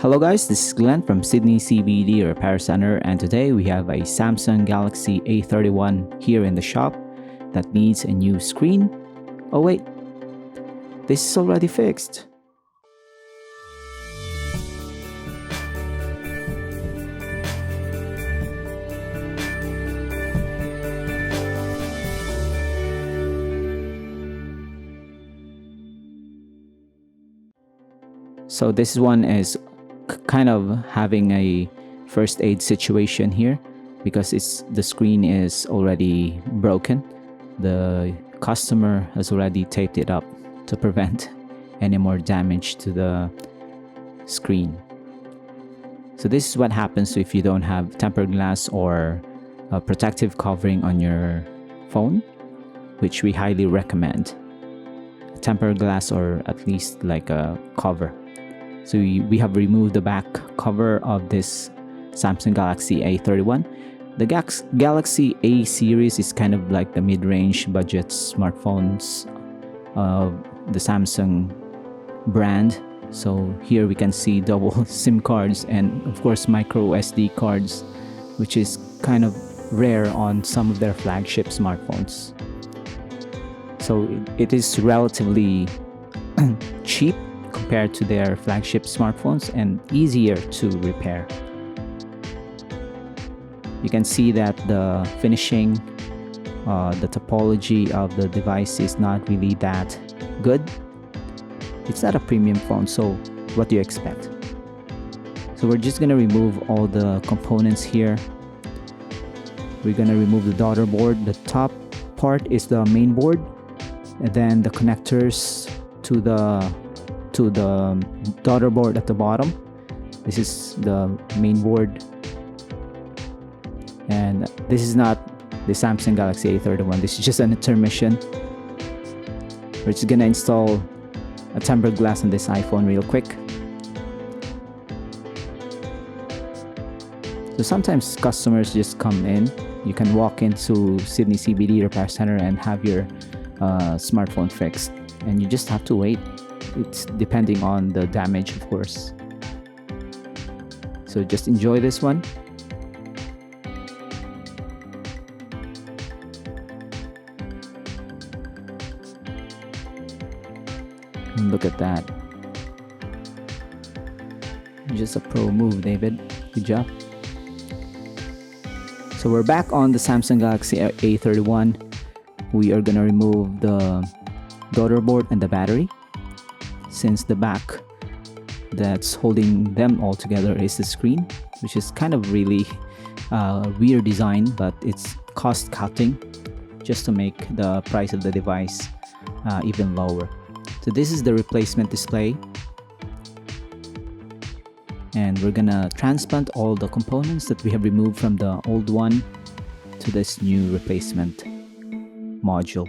Hello guys, this is Glenn from Sydney CBD Repair Center, and today we have a Samsung Galaxy A31 here in the shop that needs a new screen. Oh wait, this is already fixed. So this one is kind of having a first aid situation here because the screen is already broken. The customer has already taped it up to prevent any more damage to the screen. So this is what happens if you don't have tempered glass or a protective covering on your phone, which we highly recommend. Tempered glass, or at least like a cover. So we have removed the back cover of this Samsung Galaxy A31. The Galaxy A series is kind of like the mid-range budget smartphones of the Samsung brand. So here we can see double SIM cards and of course micro SD cards, which is kind of rare on some of their flagship smartphones. So it is relatively cheap compared to their flagship smartphones and easier to repair. You can see that the finishing, the topology of the device is not really that good. It's not a premium phone, so what do you expect? So we're just gonna remove all the components here. We're gonna remove the daughter board. The top part is the main board, and then the connectors to the daughter board at the bottom. This is the main board, and this is not the Samsung Galaxy A31. This is just an intermission. We're just gonna install a tempered glass on this iPhone real quick. So sometimes customers just come in. You can walk into Sydney CBD Repair Center and have your smartphone fixed, and you just have to wait. It's depending on the damage, of course. So just enjoy this one. And look at that. Just a pro move, David. Good job. So we're back on the Samsung Galaxy A31. We are gonna remove the daughter board and the battery, since the back that's holding them all together is the screen, which is kind of really weird design, but it's cost cutting just to make the price of the device even lower. So this is the replacement display, and we're gonna transplant all the components that we have removed from the old one to this new replacement module.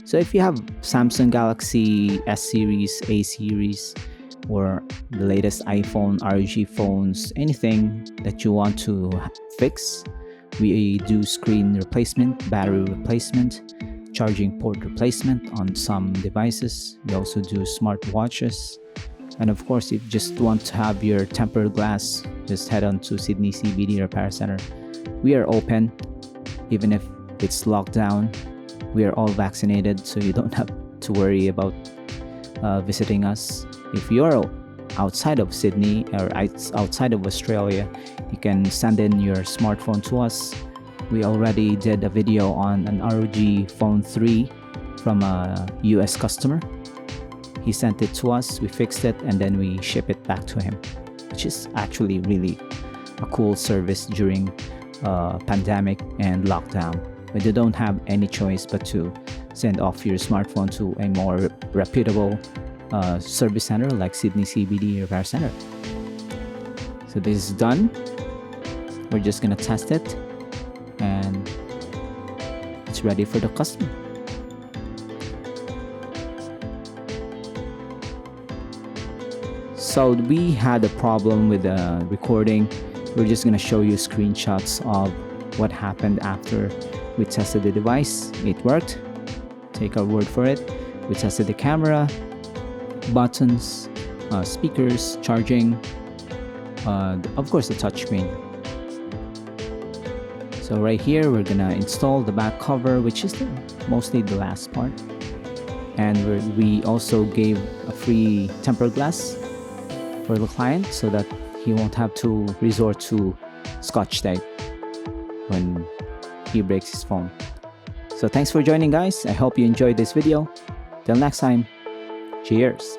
So if you have Samsung Galaxy S series, A series, or the latest iPhone, ROG phones, anything that you want to fix, we do screen replacement, battery replacement, charging port replacement on some devices. We also do smartwatches. And of course, if you just want to have your tempered glass, just head on to Sydney CBD Repair Center. We are open, even if it's locked down. We are all vaccinated, so you don't have to worry about visiting us. If you're outside of Sydney or outside of Australia, you can send in your smartphone to us. We already did a video on an ROG Phone 3 from a US customer. He sent it to us, we fixed it, and then we ship it back to him, which is actually really a cool service during pandemic and lockdown. But you don't have any choice but to send off your smartphone to a more reputable service center like Sydney CBD Repair Center. So this is done. We're just gonna test it, and it's ready for the customer. So we had a problem with the recording. We're just gonna show you screenshots of what happened after we tested the device. It worked. take our word for it. We tested the camera, buttons, speakers, charging, of course the touchscreen. So right here we're gonna install the back cover, which is mostly the last part, and we also gave a free tempered glass for the client so that he won't have to resort to Scotch tape when he breaks his phone. So thanks for joining, guys. I hope you enjoyed this video. Till next time, cheers.